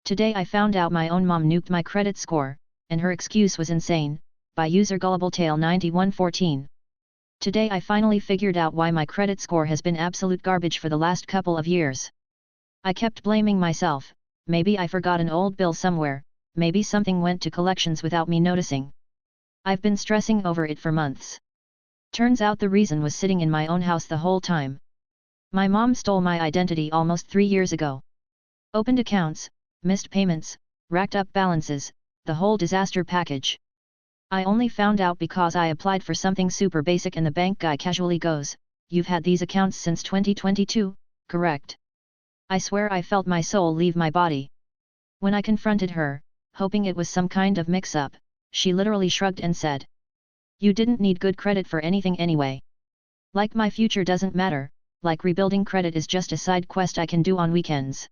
Today I found out my own mom nuked my credit score, and her excuse was insane, by user GullibleTale9114. Today I finally figured out why my credit score has been absolute garbage for the last couple of years. I kept blaming myself, maybe I forgot an old bill somewhere, maybe something went to collections without me noticing. I've been stressing over it for months. Turns out the reason was sitting in my own house the whole time. My mom stole my identity almost 3 years ago. Opened accounts, missed payments, racked up balances, the whole disaster package. I only found out because I applied for something super basic and the bank guy casually goes, "You've had these accounts since 2022, correct?" I swear I felt my soul leave my body. When I confronted her, hoping it was some kind of mix-up, she literally shrugged and said, "You didn't need good credit for anything anyway. Like my future doesn't matter, like rebuilding credit is just a side quest I can do on weekends."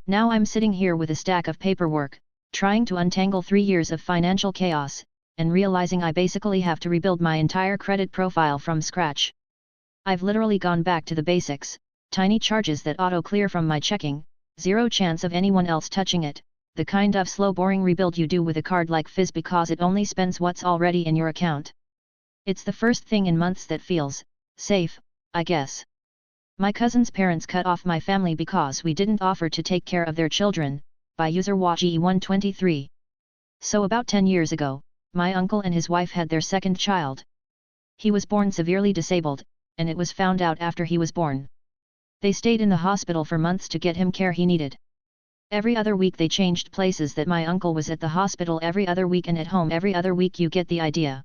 Now I'm sitting here with a stack of paperwork, trying to untangle 3 years of financial chaos, and realizing I basically have to rebuild my entire credit profile from scratch. I've literally gone back to the basics, tiny charges that auto-clear from my checking, zero chance of anyone else touching it, the kind of slow boring rebuild you do with a card like Fizz because it only spends what's already in your account. It's the first thing in months that feels safe, I guess. My cousin's parents cut off my family because we didn't offer to take care of their children, by user WAGE123. So about 10 years ago, my uncle and his wife had their second child. He was born severely disabled, and it was found out after he was born. They stayed in the hospital for months to get him care he needed. Every other week they changed places that my uncle was at the hospital every other week and at home every other week, you get the idea.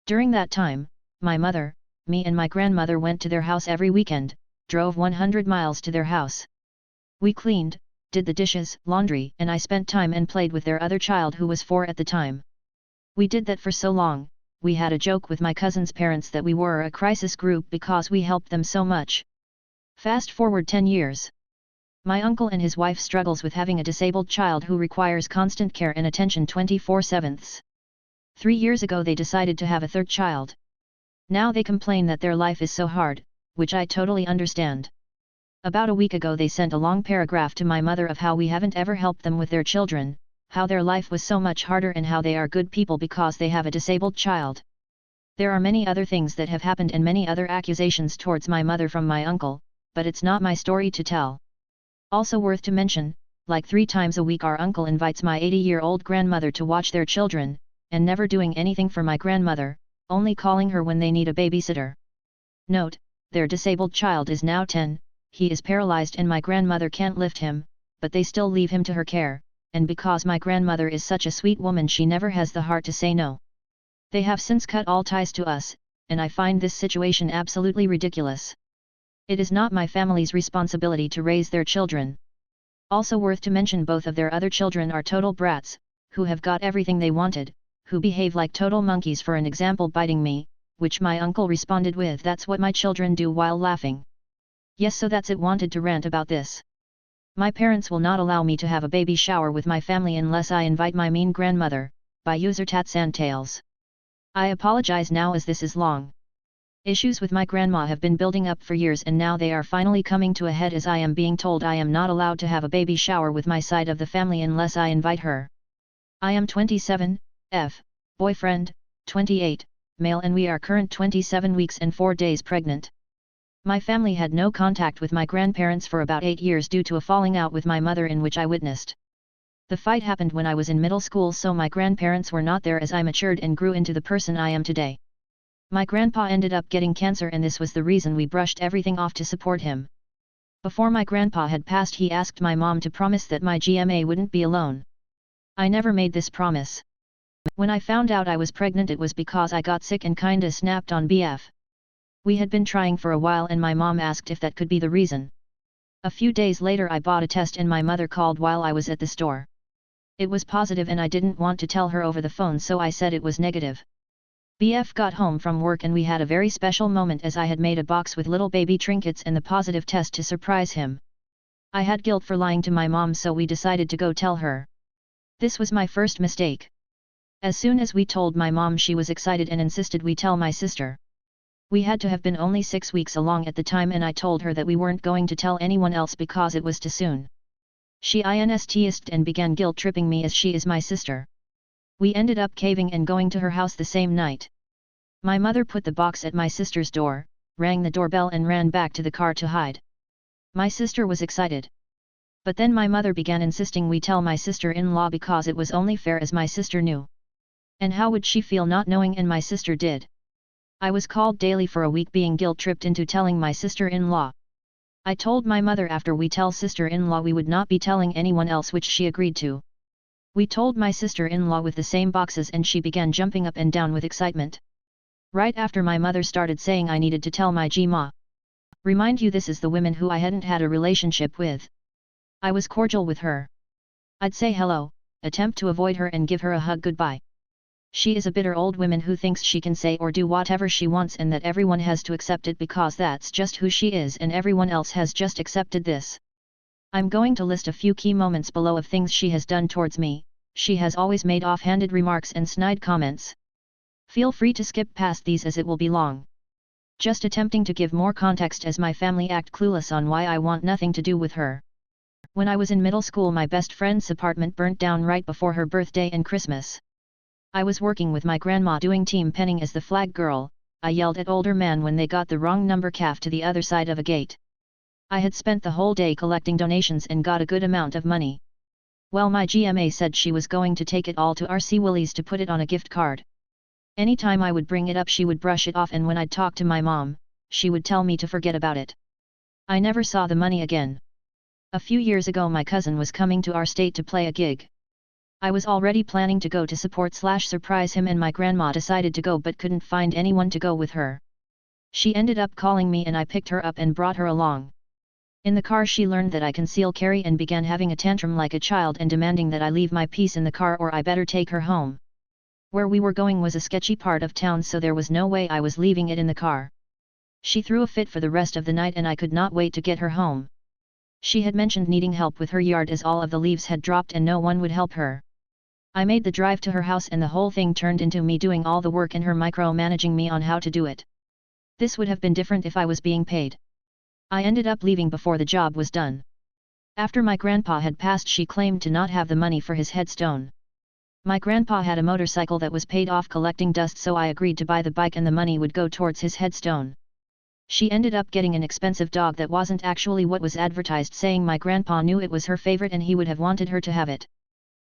During that time, my mother, me and my grandmother went to their house every weekend, drove 100 miles to their house. We cleaned, did the dishes, laundry, and I spent time and played with their other child who was 4 at the time. We did that for so long, we had a joke with my cousin's parents that we were a crisis group because we helped them so much. Fast forward 10 years. My uncle and his wife struggles with having a disabled child who requires constant care and attention 24/7. 3 years ago they decided to have a third child. Now they complain that their life is so hard, which I totally understand. About a week ago they sent a long paragraph to my mother of how we haven't ever helped them with their children, how their life was so much harder and how they are good people because they have a disabled child. There are many other things that have happened and many other accusations towards my mother from my uncle, but it's not my story to tell. Also worth to mention, like 3 times a week our uncle invites my 80-year-old grandmother to watch their children, and never doing anything for my grandmother, only calling her when they need a babysitter. Note, their disabled child is now 10, he is paralyzed and my grandmother can't lift him, but they still leave him to her care, and because my grandmother is such a sweet woman she never has the heart to say no. They have since cut all ties to us, and I find this situation absolutely ridiculous. It is not my family's responsibility to raise their children. Also worth to mention both of their other children are total brats, who have got everything they wanted, who behave like total monkeys, for an example biting me, which my uncle responded with, "That's what my children do," while laughing. Yes, so that's it, wanted to rant about this. My parents will not allow me to have a baby shower with my family unless I invite my mean grandmother, by user tatsandtails. I apologize now as this is long. Issues with my grandma have been building up for years and now they are finally coming to a head as I am being told I am not allowed to have a baby shower with my side of the family unless I invite her. I am 27, boyfriend, 28, male, and we are current 27 weeks and 4 days pregnant. My family had no contact with my grandparents for about 8 years due to a falling out with my mother in which I witnessed. The fight happened when I was in middle school, so my grandparents were not there as I matured and grew into the person I am today. My grandpa ended up getting cancer and this was the reason we brushed everything off to support him. Before my grandpa had passed he asked my mom to promise that my GMA wouldn't be alone. I never made this promise. When I found out I was pregnant it was because I got sick and kinda snapped on BF. We had been trying for a while and my mom asked if that could be the reason. A few days later I bought a test and my mother called while I was at the store. It was positive and I didn't want to tell her over the phone, so I said it was negative. BF got home from work and we had a very special moment as I had made a box with little baby trinkets and the positive test to surprise him. I had guilt for lying to my mom, so we decided to go tell her. This was my first mistake. As soon as we told my mom she was excited and insisted we tell my sister. We had to have been only 6 weeks along at the time and I told her that we weren't going to tell anyone else because it was too soon. She instilled and began guilt-tripping me as she is my sister. We ended up caving and going to her house the same night. My mother put the box at my sister's door, rang the doorbell and ran back to the car to hide. My sister was excited. But then my mother began insisting we tell my sister-in-law because it was only fair as my sister knew. And how would she feel not knowing, and my sister did? I was called daily for a week being guilt-tripped into telling my sister-in-law. I told my mother after we tell sister-in-law we would not be telling anyone else, which she agreed to. We told my sister-in-law with the same boxes and she began jumping up and down with excitement. Right after my mother started saying I needed to tell my G-ma. Remind you, this is the woman who I hadn't had a relationship with. I was cordial with her. I'd say hello, attempt to avoid her and give her a hug goodbye. She is a bitter old woman who thinks she can say or do whatever she wants and that everyone has to accept it because that's just who she is and everyone else has just accepted this. I'm going to list a few key moments below of things she has done towards me. She has always made offhanded remarks and snide comments. Feel free to skip past these as it will be long. Just attempting to give more context as my family act clueless on why I want nothing to do with her. When I was in middle school, my best friend's apartment burnt down right before her birthday and Christmas. I was working with my grandma doing team penning as the flag girl. I yelled at older man when they got the wrong number calf to the other side of a gate. I had spent the whole day collecting donations and got a good amount of money. Well, my GMA said she was going to take it all to RC Willie's to put it on a gift card. Anytime I would bring it up, she would brush it off, and when I'd talk to my mom, she would tell me to forget about it. I never saw the money again. A few years ago, my cousin was coming to our state to play a gig. I was already planning to go to support/surprise him, and my grandma decided to go but couldn't find anyone to go with her. She ended up calling me and I picked her up and brought her along. In the car she learned that I conceal carry and began having a tantrum like a child and demanding that I leave my piece in the car or I better take her home. Where we were going was a sketchy part of town, so there was no way I was leaving it in the car. She threw a fit for the rest of the night and I could not wait to get her home. She had mentioned needing help with her yard as all of the leaves had dropped and no one would help her. I made the drive to her house and the whole thing turned into me doing all the work and her micromanaging me on how to do it. This would have been different if I was being paid. I ended up leaving before the job was done. After my grandpa had passed, she claimed to not have the money for his headstone. My grandpa had a motorcycle that was paid off collecting dust, so I agreed to buy the bike and the money would go towards his headstone. She ended up getting an expensive dog that wasn't actually what was advertised, saying my grandpa knew it was her favorite and he would have wanted her to have it.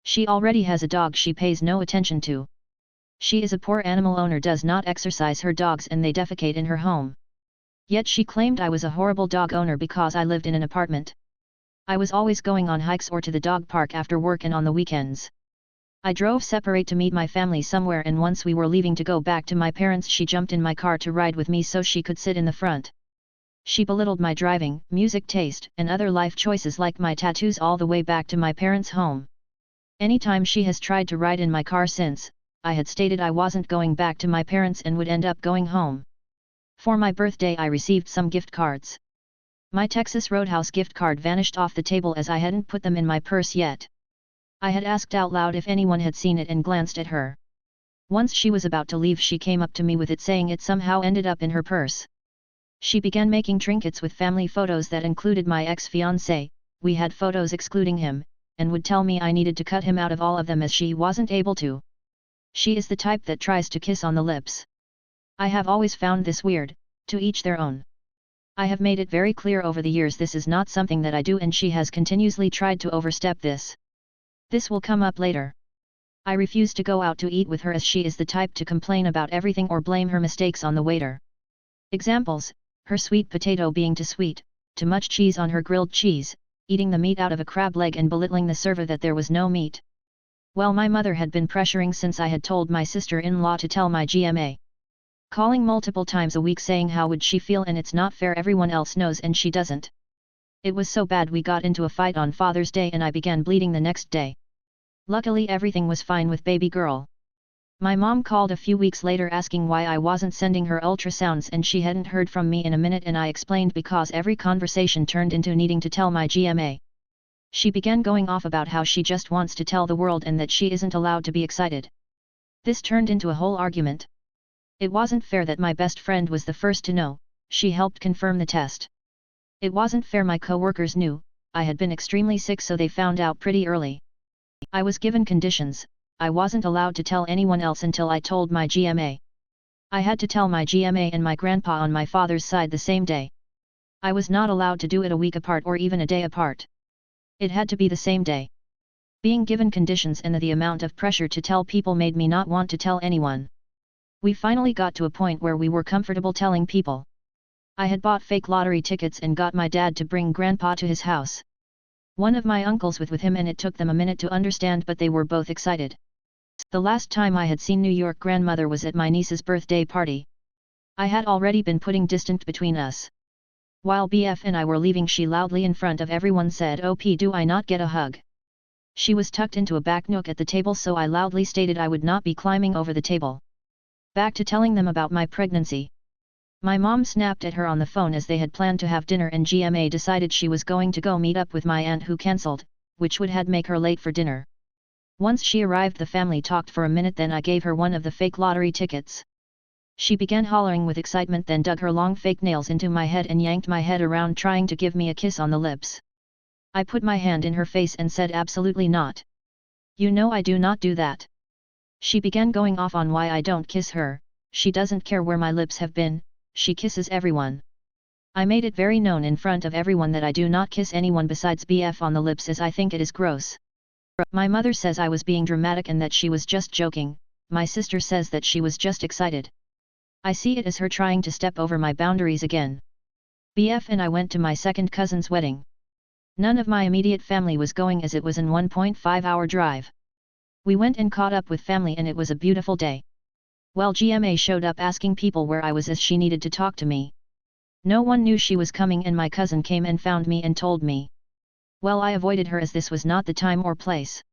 She already has a dog she pays no attention to. She is a poor animal owner, does not exercise her dogs, and they defecate in her home. Yet she claimed I was a horrible dog owner because I lived in an apartment. I was always going on hikes or to the dog park after work and on the weekends. I drove separate to meet my family somewhere, and once we were leaving to go back to my parents, she jumped in my car to ride with me so she could sit in the front. She belittled my driving, music taste, and other life choices like my tattoos all the way back to my parents' home. Anytime she has tried to ride in my car since, I had stated I wasn't going back to my parents and would end up going home. For my birthday I received some gift cards. My Texas Roadhouse gift card vanished off the table as I hadn't put them in my purse yet. I had asked out loud if anyone had seen it and glanced at her. Once she was about to leave, she came up to me with it, saying it somehow ended up in her purse. She began making trinkets with family photos that included my ex-fiancé. We had photos excluding him, and would tell me I needed to cut him out of all of them as she wasn't able to. She is the type that tries to kiss on the lips. I have always found this weird, to each their own. I have made it very clear over the years this is not something that I do, and she has continuously tried to overstep this. This will come up later. I refuse to go out to eat with her as she is the type to complain about everything or blame her mistakes on the waiter. Examples: her sweet potato being too sweet, too much cheese on her grilled cheese, eating the meat out of a crab leg and belittling the server that there was no meat. Well, my mother had been pressuring since I had told my sister-in-law to tell my GMA. Calling multiple times a week saying how would she feel and it's not fair, everyone else knows and she doesn't. It was so bad we got into a fight on Father's Day and I began bleeding the next day. Luckily everything was fine with baby girl. My mom called a few weeks later asking why I wasn't sending her ultrasounds and she hadn't heard from me in a minute, and I explained because every conversation turned into needing to tell my GMA. She began going off about how she just wants to tell the world and that she isn't allowed to be excited. This turned into a whole argument. It wasn't fair that my best friend was the first to know. She helped confirm the test. It wasn't fair my co-workers knew. I had been extremely sick, so they found out pretty early. I was given conditions. I wasn't allowed to tell anyone else until I told my GMA. I had to tell my GMA and my grandpa on my father's side the same day. I was not allowed to do it a week apart or even a day apart. It had to be the same day. Being given conditions and the amount of pressure to tell people made me not want to tell anyone. We finally got to a point where we were comfortable telling people. I had bought fake lottery tickets and got my dad to bring grandpa to his house. One of my uncles was with him and it took them a minute to understand, but they were both excited. The last time I had seen New York grandmother was at my niece's birthday party. I had already been putting distance between us. While BF and I were leaving, she loudly in front of everyone said, "OP, do I not get a hug?" She was tucked into a back nook at the table, so I loudly stated I would not be climbing over the table. Back to telling them about my pregnancy. My mom snapped at her on the phone as they had planned to have dinner, and GMA decided she was going to go meet up with my aunt, who cancelled, which would had make her late for dinner. Once she arrived, the family talked for a minute, then I gave her one of the fake lottery tickets. She began hollering with excitement, then dug her long fake nails into my head and yanked my head around, trying to give me a kiss on the lips. I put my hand in her face and said, "Absolutely not. You know I do not do that." She began going off on why I don't kiss her. She doesn't care where my lips have been, she kisses everyone. I made it very known in front of everyone that I do not kiss anyone besides BF on the lips, as I think it is gross. My mother says I was being dramatic and that she was just joking. My sister says that she was just excited. I see it as her trying to step over my boundaries again. BF and I went to my second cousin's wedding. None of my immediate family was going, as it was an 1.5-hour drive. We went and caught up with family and it was a beautiful day. Well, GMA showed up asking people where I was, as she needed to talk to me. No one knew she was coming, and my cousin came and found me and told me. Well, I avoided her as this was not the time or place.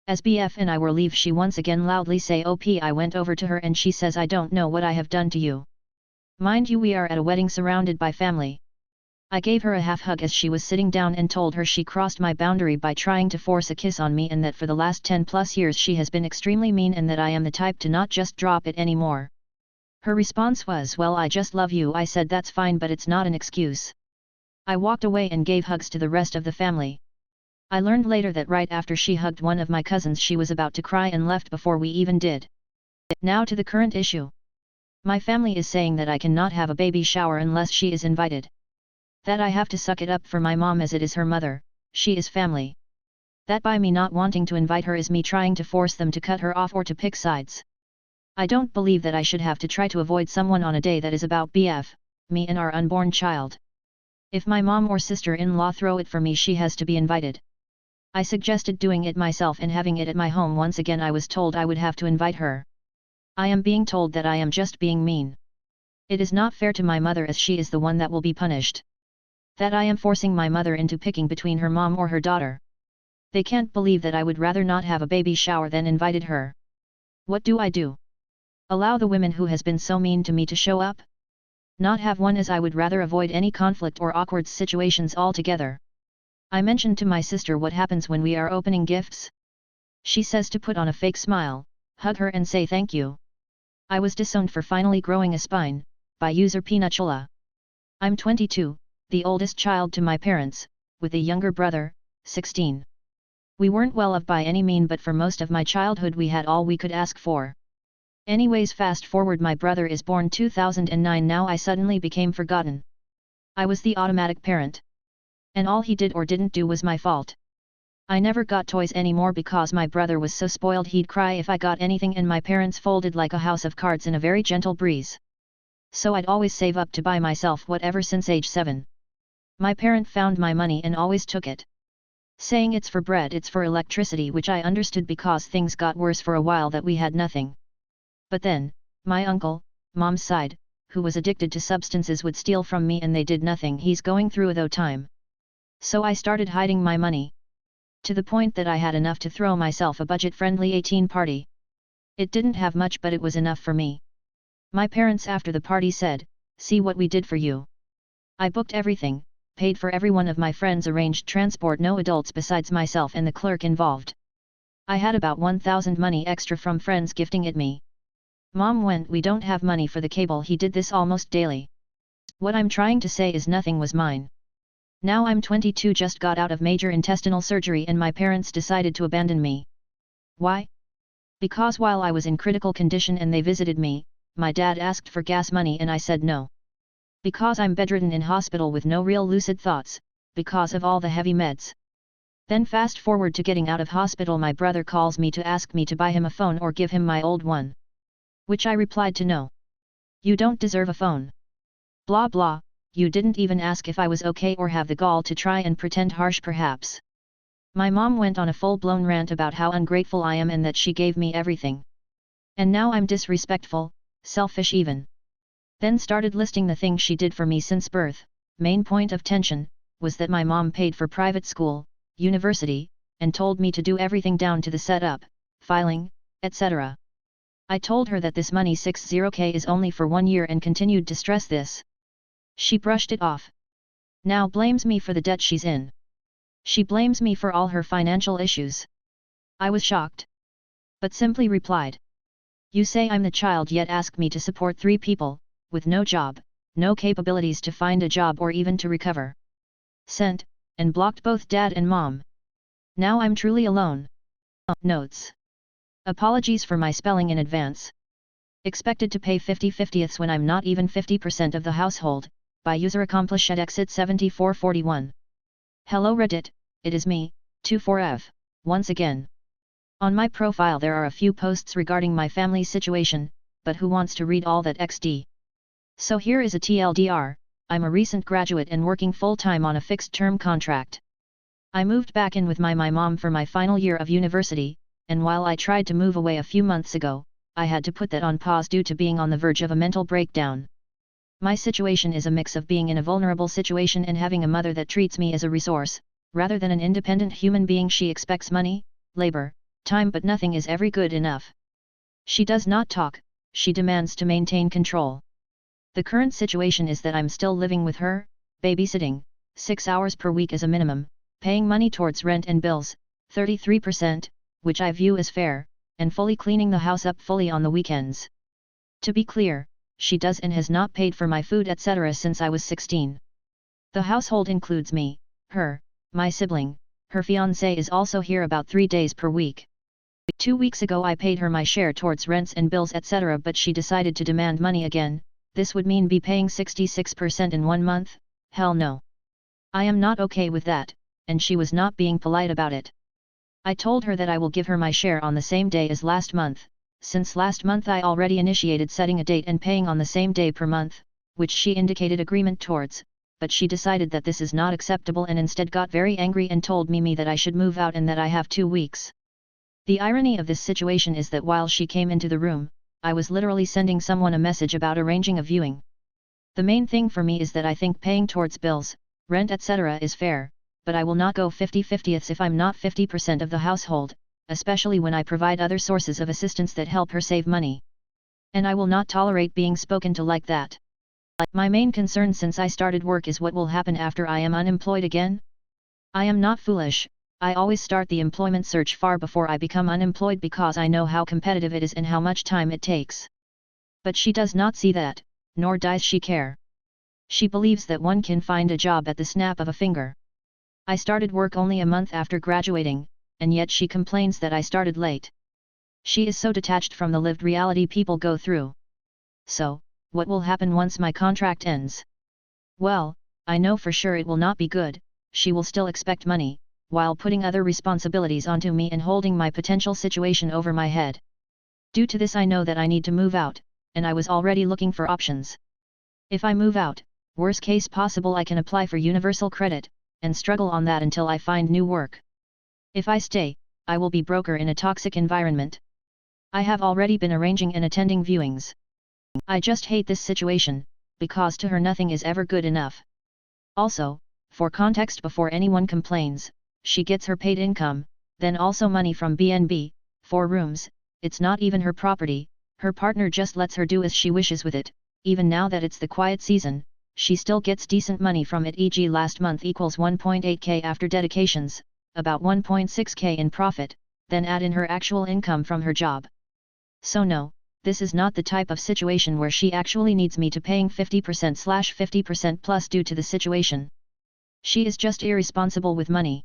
As BF and I were leave, she once again loudly say, "OP." I went over to her and she says, "I don't know what I have done to you." Mind you, we are at a wedding surrounded by family. I gave her a half hug as she was sitting down and told her she crossed my boundary by trying to force a kiss on me, and that for the last 10+ years she has been extremely mean and that I am the type to not just drop it anymore. Her response was, "Well, I just love you." I said, "That's fine, but it's not an excuse." I walked away and gave hugs to the rest of the family. I learned later that right after she hugged one of my cousins, she was about to cry and left before we even did. Now to the current issue. My family is saying that I cannot have a baby shower unless she is invited. That I have to suck it up for my mom, as it is her mother, she is family. That by me not wanting to invite her is me trying to force them to cut her off or to pick sides. I don't believe that I should have to try to avoid someone on a day that is about BF, me and our unborn child. If my mom or sister-in-law throw it for me, she has to be invited. I suggested doing it myself and having it at my home. Once again I was told I would have to invite her. I am being told that I am just being mean. It is not fair to my mother, as she is the one that will be punished. That I am forcing my mother into picking between her mom or her daughter. They can't believe that I would rather not have a baby shower than invited her. What do I do? Allow the women who has been so mean to me to show up? Not have one, as I would rather avoid any conflict or awkward situations altogether. I mentioned to my sister what happens when we are opening gifts. She says to put on a fake smile, hug her and say thank you. I was disowned for finally growing a spine, by user Peanutula. I'm 22, the oldest child to my parents, with a younger brother, 16. We weren't well off by any mean, but for most of my childhood we had all we could ask for. Anyways, fast forward, my brother is born 2009. Now I suddenly became forgotten. I was the automatic parent. And all he did or didn't do was my fault. I never got toys anymore because my brother was so spoiled he'd cry if I got anything, and my parents folded like a house of cards in a very gentle breeze. So I'd always save up to buy myself whatever since age 7. My parent found my money and always took it. Saying it's for bread, it's for electricity, which I understood because things got worse for a while that we had nothing. But then, my uncle, mom's side, who was addicted to substances, would steal from me and they did nothing. He's going through a though time. So I started hiding my money. To the point that I had enough to throw myself a budget-friendly 18 party. It didn't have much, but it was enough for me. My parents after the party said, "See what we did for you." I booked everything, paid for every one of my friends, arranged transport, no adults besides myself and the clerk involved. I had about 1,000 money extra from friends gifting it me. Mom went, "We don't have money for the cable." He did this almost daily. What I'm trying to say is nothing was mine. Now I'm 22, just got out of major intestinal surgery, and my parents decided to abandon me. Why? Because while I was in critical condition and they visited me, my dad asked for gas money and I said no. Because I'm bedridden in hospital with no real lucid thoughts, because of all the heavy meds. Then fast forward to getting out of hospital, my brother calls me to ask me to buy him a phone or give him my old one. Which I replied to no. You don't deserve a phone. Blah blah, you didn't even ask if I was okay or have the gall to try and pretend harsh perhaps. My mom went on a full-blown rant about how ungrateful I am and that she gave me everything. And now I'm disrespectful, selfish even. Then started listing the things she did for me since birth. Main point of tension was that my mom paid for private school, university, and told me to do everything down to the setup, filing, etc. I told her that this money 60k is only for 1 year and continued to stress this. She brushed it off. Now blames me for the debt she's in. She blames me for all her financial issues. I was shocked. But simply replied. You say I'm the child yet ask me to support 3 people, with no job, no capabilities to find a job or even to recover. Sent, and blocked both dad and mom. Now I'm truly alone. Notes. Apologies for my spelling in advance. Expected to pay 50/50ths when I'm not even 50% of the household, by user accomplish at exit 7441. Hello Reddit, it is me, 24F, once again. On my profile there are a few posts regarding my family situation, but who wants to read all that XD? So here is a TLDR, I'm a recent graduate and working full-time on a fixed-term contract. I moved back in with my mom for my final year of university, and while I tried to move away a few months ago, I had to put that on pause due to being on the verge of a mental breakdown. My situation is a mix of being in a vulnerable situation and having a mother that treats me as a resource, rather than an independent human being. She expects money, labor, time, but nothing is ever good enough. She does not talk, she demands to maintain control. The current situation is that I'm still living with her, babysitting, 6 hours per week as a minimum, paying money towards rent and bills, 33%, which I view as fair, and fully cleaning the house up fully on the weekends. To be clear, she does and has not paid for my food etc. since I was 16. The household includes me, her, my sibling, her fiancé is also here about 3 days per week. 2 weeks ago I paid her my share towards rents and bills etc. but she decided to demand money again. This would mean be paying 66% in 1 month, hell no. I am not okay with that, and she was not being polite about it. I told her that I will give her my share on the same day as last month, since last month I already initiated setting a date and paying on the same day per month, which she indicated agreement towards, but she decided that this is not acceptable and instead got very angry and told me that I should move out and that I have 2 weeks. The irony of this situation is that while she came into the room, I was literally sending someone a message about arranging a viewing. The main thing for me is that I think paying towards bills, rent etc. is fair, but I will not go 50/50ths if I'm not 50% of the household, especially when I provide other sources of assistance that help her save money. And I will not tolerate being spoken to like that. My main concern since I started work is what will happen after I am unemployed again? I am not foolish, I always start the employment search far before I become unemployed because I know how competitive it is and how much time it takes. But she does not see that, nor does she care. She believes that one can find a job at the snap of a finger. I started work only a month after graduating, and yet she complains that I started late. She is so detached from the lived reality people go through. So, what will happen once my contract ends? Well, I know for sure it will not be good. She will still expect money, while putting other responsibilities onto me and holding my potential situation over my head. Due to this I know that I need to move out, and I was already looking for options. If I move out, worst case possible I can apply for universal credit, and struggle on that until I find new work. If I stay, I will be broker in a toxic environment. I have already been arranging and attending viewings. I just hate this situation, because to her nothing is ever good enough. Also, for context before anyone complains, she gets her paid income, then also money from BNB, 4 rooms, it's not even her property, her partner just lets her do as she wishes with it, even now that it's the quiet season, she still gets decent money from it, e.g. last month equals 1.8k after dedications, about 1.6k in profit, then add in her actual income from her job. So no, this is not the type of situation where she actually needs me to paying 50%/50% plus due to the situation. She is just irresponsible with money.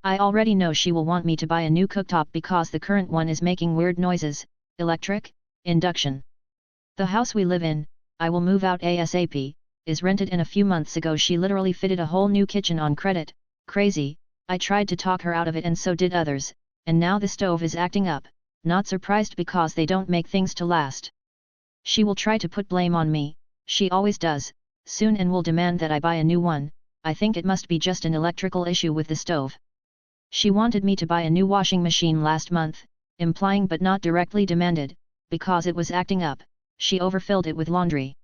I already know she will want me to buy a new cooktop because the current one is making weird noises, electric, induction. The house we live in, I will move out ASAP, is rented and a few months ago she literally fitted a whole new kitchen on credit. Crazy. I tried to talk her out of it and so did others, and now the stove is acting up, not surprised because they don't make things to last. She will try to put blame on me, she always does, soon and will demand that I buy a new one. I think it must be just an electrical issue with the stove. She wanted me to buy a new washing machine last month, implying but not directly demanded, because it was acting up, she overfilled it with laundry.